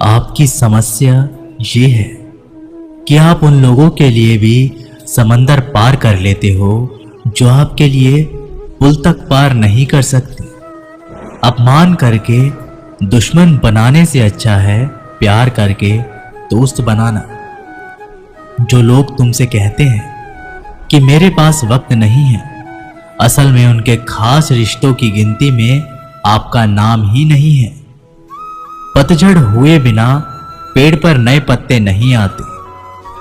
आपकी समस्या ये है कि आप उन लोगों के लिए भी समंदर पार कर लेते हो जो आपके लिए पुल तक पार नहीं कर सकते। अपमान करके दुश्मन बनाने से अच्छा है प्यार करके दोस्त बनाना। जो लोग तुमसे कहते हैं कि मेरे पास वक्त नहीं है, असल में उनके खास रिश्तों की गिनती में आपका नाम ही नहीं है। पतझड़ हुए बिना पेड़ पर नए पत्ते नहीं आते।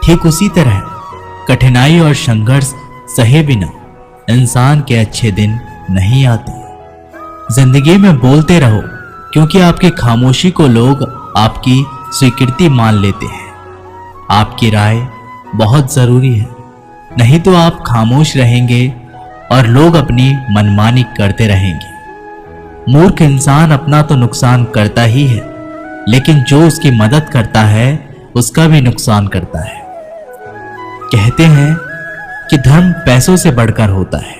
ठीक उसी तरह कठिनाई और संघर्ष सहे बिना इंसान के अच्छे दिन नहीं आते। जिंदगी में बोलते रहो, क्योंकि आपकी खामोशी को लोग आपकी स्वीकृति मान लेते हैं। आपकी राय बहुत जरूरी है, नहीं तो आप खामोश रहेंगे और लोग अपनी मनमानी करते रहेंगे। मूर्ख इंसान अपना तो नुकसान करता ही है, लेकिन जो उसकी मदद करता है उसका भी नुकसान करता है। कहते हैं कि धर्म पैसों से बढ़कर होता है,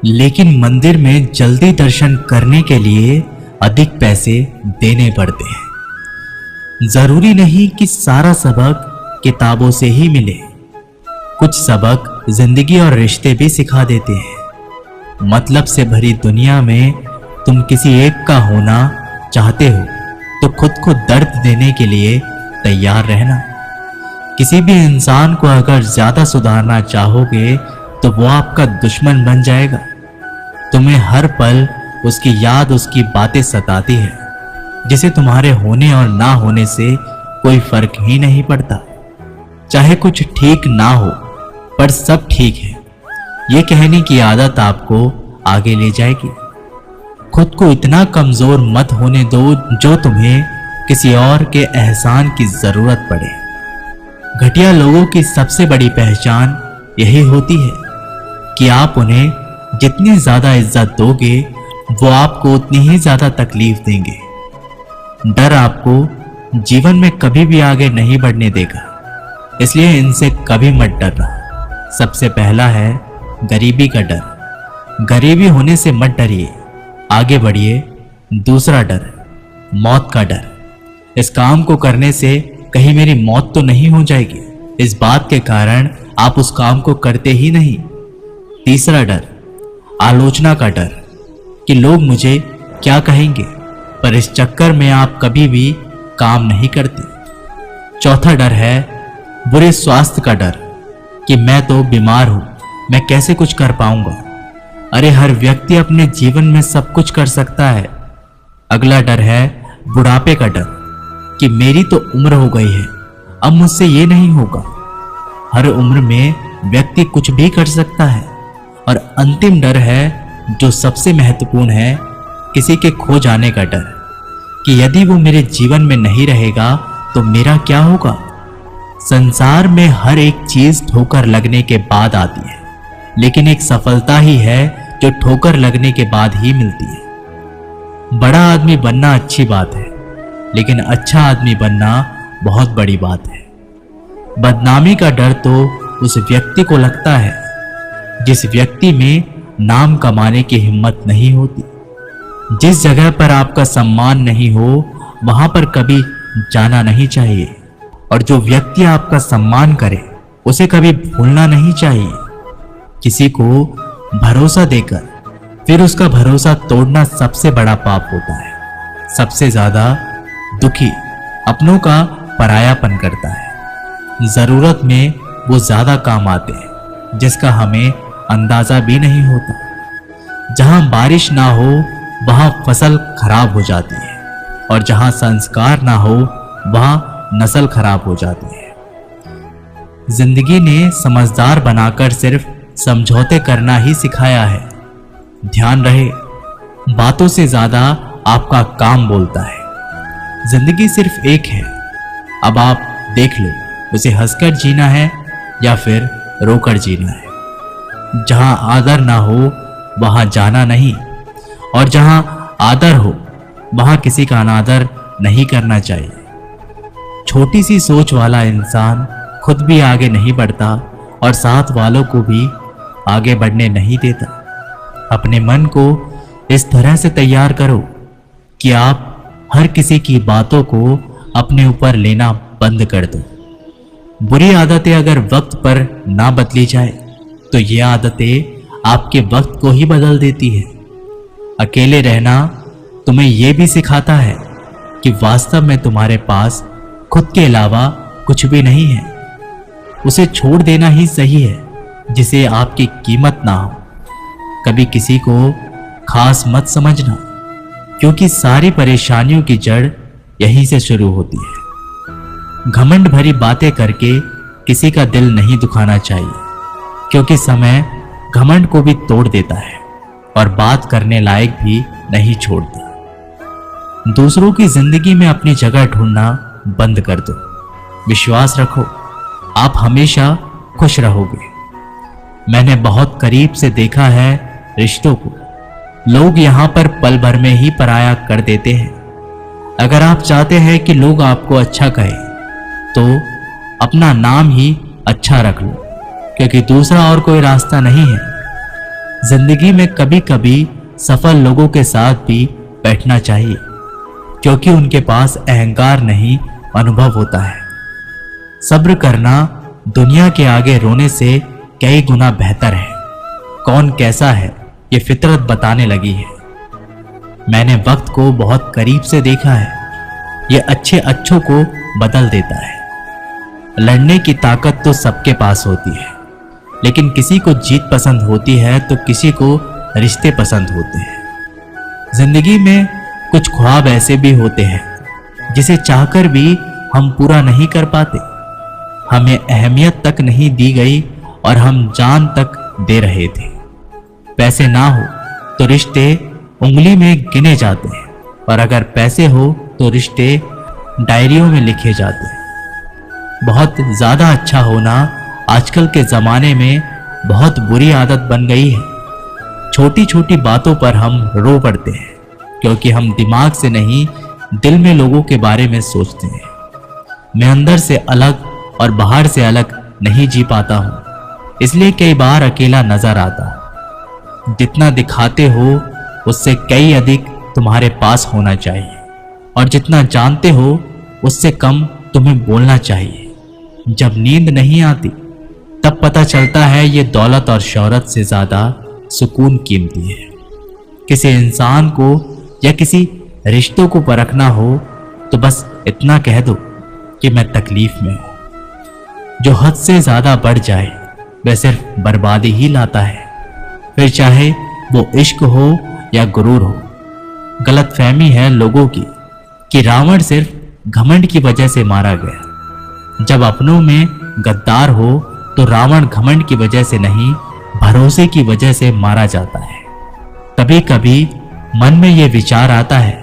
लेकिन मंदिर में जल्दी दर्शन करने के लिए अधिक पैसे देने पड़ते हैं। जरूरी नहीं कि सारा सबक किताबों से ही मिले। कुछ सबक जिंदगी और रिश्ते भी सिखा देते हैं। मतलब से भरी दुनिया में तुम किसी एक का होना चाहते हो तो खुद को दर्द देने के लिए तैयार रहना। किसी भी इंसान को अगर ज्यादा सुधारना चाहोगे तो वो आपका दुश्मन बन जाएगा। तुम्हें हर पल उसकी याद, उसकी बातें सताती है, जिसे तुम्हारे होने और ना होने से कोई फर्क ही नहीं पड़ता। चाहे कुछ ठीक ना हो पर सब ठीक है, ये कहने की आदत आपको आगे ले जाएगी। खुद को इतना कमजोर मत होने दो जो तुम्हें किसी और के एहसान की जरूरत पड़े। घटिया लोगों की सबसे बड़ी पहचान यही होती है कि आप उन्हें जितनी ज्यादा इज्जत दोगे वो आपको उतनी ही ज्यादा तकलीफ देंगे। डर आपको जीवन में कभी भी आगे नहीं बढ़ने देगा, इसलिए इनसे कभी मत डरना। सबसे पहला है गरीबी का डर। गरीबी होने से मत डरिए, आगे बढ़िए। दूसरा डर मौत का डर। इस काम को करने से कहीं मेरी मौत तो नहीं हो जाएगी, इस बात के कारण आप उस काम को करते ही नहीं। तीसरा डर आलोचना का डर कि लोग मुझे क्या कहेंगे, पर इस चक्कर में आप कभी भी काम नहीं करते। चौथा डर है बुरे स्वास्थ्य का डर कि मैं तो बीमार हूं, मैं कैसे कुछ कर पाऊंगा। अरे हर व्यक्ति अपने जीवन में सब कुछ कर सकता है। अगला डर है बुढ़ापे का डर कि मेरी तो उम्र हो गई है, अब मुझसे ये नहीं होगा। हर उम्र में व्यक्ति कुछ भी कर सकता है। और अंतिम डर है जो सबसे महत्वपूर्ण है, किसी के खो जाने का डर कि यदि वो मेरे जीवन में नहीं रहेगा तो मेरा क्या होगा। संसार में हर एक चीज ठोकर लगने के बाद आती है, लेकिन एक सफलता ही है जो ठोकर लगने के बाद ही मिलती है। बड़ा आदमी बनना अच्छी बात है, लेकिन अच्छा आदमी बनना बहुत बड़ी बात है। बदनामी का डर तो उस व्यक्ति को लगता है जिस व्यक्ति में नाम कमाने की हिम्मत नहीं होती। जिस जगह पर आपका सम्मान नहीं हो वहां पर कभी जाना नहीं चाहिए, और जो व्यक्ति आपका सम्मान करे उसे कभी भूलना नहीं चाहिए। किसी को भरोसा देकर फिर उसका भरोसा तोड़ना सबसे बड़ा पाप होता है। सबसे ज्यादा दुखी अपनों का परायापन करता है। जरूरत में वो ज्यादा काम आते हैं जिसका हमें अंदाजा भी नहीं होता। जहां बारिश ना हो वहां फसल खराब हो जाती है, और जहां संस्कार ना हो वहां नस्ल खराब हो जाती है। जिंदगी ने समझदार बनाकर सिर्फ समझौते करना ही सिखाया है। ध्यान रहे, बातों से ज्यादा आपका काम बोलता है। जिंदगी सिर्फ एक है, अब आप देख लो उसे हंसकर जीना है या फिर रोकर जीना है। जहां आदर ना हो वहां जाना नहीं, और जहां आदर हो वहां किसी का अनादर नहीं करना चाहिए। छोटी सी सोच वाला इंसान खुद भी आगे नहीं बढ़ता और साथ वालों को भी आगे बढ़ने नहीं देता। अपने मन को इस तरह से तैयार करो कि आप हर किसी की बातों को अपने ऊपर लेना बंद कर दो। बुरी आदतें अगर वक्त पर ना बदली जाए तो ये आदतें आपके वक्त को ही बदल देती है। अकेले रहना तुम्हें यह भी सिखाता है कि वास्तव में तुम्हारे पास खुद के अलावा कुछ भी नहीं है। उसे छोड़ देना ही सही है जिसे आपकी कीमत ना हो। कभी किसी को खास मत समझना, क्योंकि सारी परेशानियों की जड़ यहीं से शुरू होती है। घमंड भरी बातें करके किसी का दिल नहीं दुखाना चाहिए, क्योंकि समय घमंड को भी तोड़ देता है और बात करने लायक भी नहीं छोड़ता। दूसरों की जिंदगी में अपनी जगह ढूंढना बंद कर दो। विश्वास रखो, आप हमेशा खुश रहोगे। मैंने बहुत करीब से देखा है रिश्तों को। लोग यहां पर पल भर में ही पराया कर देते हैं। अगर आप चाहते हैं कि लोग आपको अच्छा कहें तो अपना नाम ही अच्छा रख लो, क्योंकि दूसरा और कोई रास्ता नहीं है। जिंदगी में कभी कभी सफल लोगों के साथ भी बैठना चाहिए, क्योंकि उनके पास अहंकार नहीं, अनुभव होता है। सब्र करना दुनिया के आगे रोने से कई गुना बेहतर है। कौन कैसा है ये फितरत बताने लगी है। मैंने वक्त को बहुत करीब से देखा है। ये अच्छों को बदल देता है। लड़ने की ताकत तो सबके पास होती है, लेकिन किसी को जीत पसंद होती है तो किसी को रिश्ते पसंद होते हैं। जिंदगी में कुछ ख्वाब ऐसे भी होते हैं जिसे चाहकर भी हम पूरा नहीं कर पाते। हमें अहमियत तक नहीं दी गई और हम जान तक दे रहे थे। पैसे ना हो तो रिश्ते उंगली में गिने जाते हैं, और अगर पैसे हो तो रिश्ते डायरियों में लिखे जाते हैं। बहुत ज्यादा अच्छा होना आजकल के जमाने में बहुत बुरी आदत बन गई है। छोटी छोटी बातों पर हम रो पड़ते हैं, क्योंकि हम दिमाग से नहीं दिल में लोगों के बारे में सोचते हैं। मैं अंदर से अलग और बाहर से अलग नहीं जी पाता हूं, इसलिए कई बार अकेला नजर आता हूं। जितना दिखाते हो उससे कई अधिक तुम्हारे पास होना चाहिए, और जितना जानते हो उससे कम तुम्हें बोलना चाहिए। जब नींद नहीं आती तब पता चलता है ये दौलत और शोहरत से ज्यादा सुकून कीमती है। किसी इंसान को या किसी रिश्तों को परखना हो तो बस इतना कह दो कि मैं तकलीफ में हूं। जो हद से ज्यादा बढ़ जाए वह सिर्फ बर्बादी ही लाता है, फिर चाहे वो इश्क हो या गुरूर हो। गलतफहमी है लोगों की कि रावण सिर्फ घमंड की वजह से मारा गया। जब अपनों में गद्दार हो तो रावण घमंड की वजह से नहीं, भरोसे की वजह से मारा जाता है। कभी कभी मन में यह विचार आता है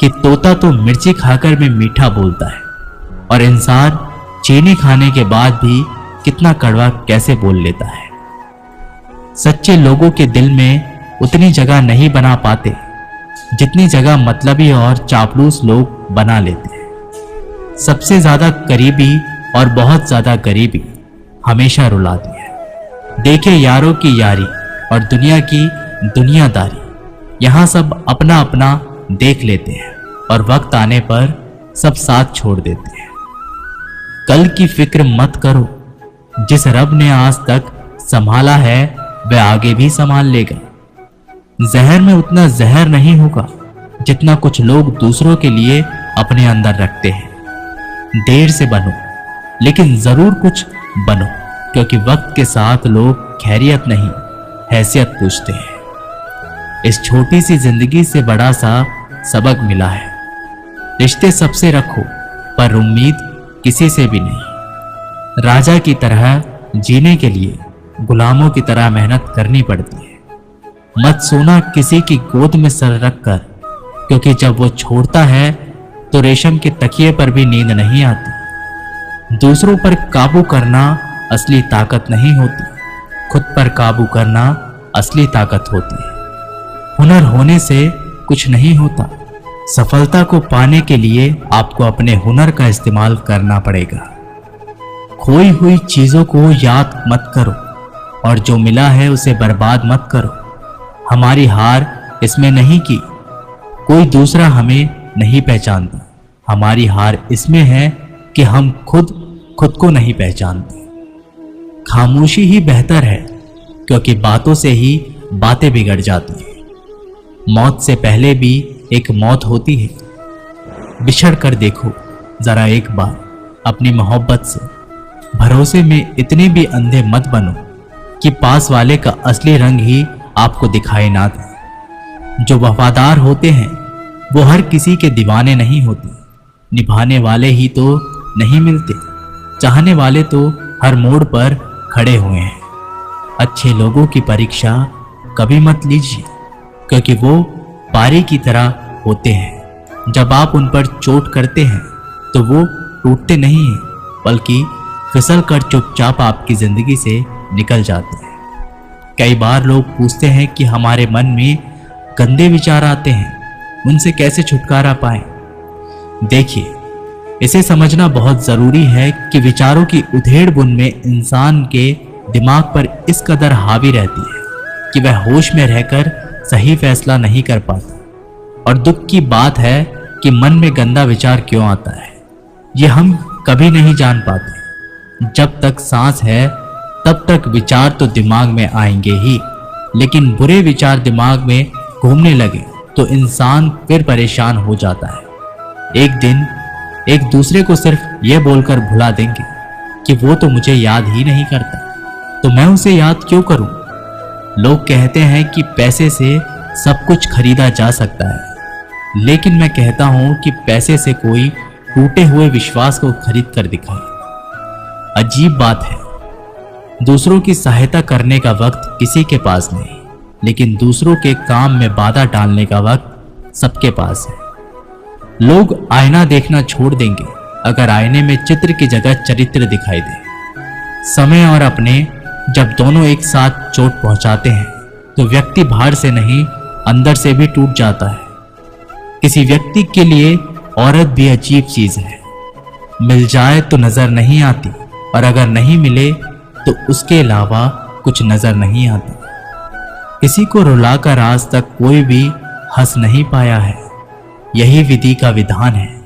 कि तोता तो मिर्ची खाकर भी मीठा बोलता है, और इंसान चीनी खाने के बाद भी कितना कड़वा कैसे बोल लेता है। सच्चे लोगों के दिल में उतनी जगह नहीं बना पाते जितनी जगह मतलबी और चापलूस लोग बना लेते हैं। सबसे ज्यादा करीबी और बहुत ज्यादा गरीबी हमेशा रुलाती है। देखे यारों की यारी और दुनिया की दुनियादारी, यहां सब अपना अपना देख लेते हैं और वक्त आने पर सब साथ छोड़ देते हैं। कल की फिक्र मत करो, जिस रब ने आज तक संभाला है वह आगे भी संभाल लेगा। जहर में उतना जहर नहीं होगा जितना कुछ लोग दूसरों के लिए अपने अंदर रखते हैं। देर से बनो, लेकिन जरूर कुछ बनो, क्योंकि वक्त के साथ लोग खैरियत नहीं हैसियत पूछते हैं। इस छोटी सी जिंदगी से बड़ा सा सबक मिला है। रिश्ते सबसे रखो, पर उम्मीद किसी से भी नहीं। राजा की तरह जीने के लिए गुलामों की तरह मेहनत करनी पड़ती है। मत सोना किसी की गोद में सर रखकर, क्योंकि जब वो छोड़ता है तो रेशम के तकिए पर भी नींद नहीं आती। दूसरों पर काबू करना असली ताकत नहीं होती, खुद पर काबू करना असली ताकत होती है। हुनर होने से कुछ नहीं होता। सफलता को पाने के लिए आपको अपने हुनर का इस्तेमाल करना पड़ेगा। खोई हुई चीजों को याद मत करो, और जो मिला है उसे बर्बाद मत करो। हमारी हार इसमें नहीं कि कोई दूसरा हमें नहीं पहचानता, हमारी हार इसमें है कि हम खुद को नहीं पहचानते। खामोशी ही बेहतर है, क्योंकि बातों से ही बातें बिगड़ जाती हैं। मौत से पहले भी एक मौत होती है। बिछड़ कर देखो जरा एक बार अपनी मोहब्बत से। भरोसे में इतने भी अंधे मत बनो कि पास वाले का असली रंग ही आपको दिखाई ना दे। जो वफादार होते हैं वो हर किसी के दीवाने नहीं होते। निभाने वाले ही तो नहीं मिलते, चाहने वाले तो हर मोड़ पर खड़े हुए हैं। अच्छे लोगों की परीक्षा कभी मत लीजिए, क्योंकि वो पारी की तरह होते हैं। जब आप उन पर चोट करते हैं तो वो टूटते नहीं हैं, बल्कि फिसल कर चुपचाप आपकी जिंदगी से निकल जाते हैं। कई बार लोग पूछते हैं कि हमारे मन में गंदे विचार आते हैं, उनसे कैसे छुटकारा पाएं? देखिए, इसे समझना बहुत जरूरी है कि विचारों की उधेड़ बुन में इंसान के दिमाग पर इस कदर हावी रहती है कि वह होश में रहकर सही फैसला नहीं कर पाता। और दुख की बात है कि मन में गंदा विचार क्यों आता है, ये हम कभी नहीं जान पाते। जब तक सांस है तब तक विचार तो दिमाग में आएंगे ही, लेकिन बुरे विचार दिमाग में घूमने लगे तो इंसान फिर परेशान हो जाता है। एक दिन एक दूसरे को सिर्फ यह बोलकर भुला देंगे कि वो तो मुझे याद ही नहीं करता, तो मैं उसे याद क्यों करूं? लोग कहते हैं कि पैसे से सब कुछ खरीदा जा सकता है, लेकिन मैं कहता हूं कि पैसे से कोई टूटे हुए विश्वास को खरीद कर दिखाए। अजीब बात है, दूसरों की सहायता करने का वक्त किसी के पास नहीं, लेकिन दूसरों के काम में बाधा डालने का वक्त सबके पास है। लोग आईना देखना छोड़ देंगे अगर आईने में चित्र की जगह चरित्र दिखाई दे। समय और अपने जब दोनों एक साथ चोट पहुंचाते हैं तो व्यक्ति बाहर से नहीं अंदर से भी टूट जाता है। किसी व्यक्ति के लिए औरत भी अजीब चीज है। मिल जाए तो नजर नहीं आती, और अगर नहीं मिले तो उसके अलावा कुछ नजर नहीं आता। किसी को रुलाकर आज तक कोई भी हंस नहीं पाया है। यही विधि का विधान है।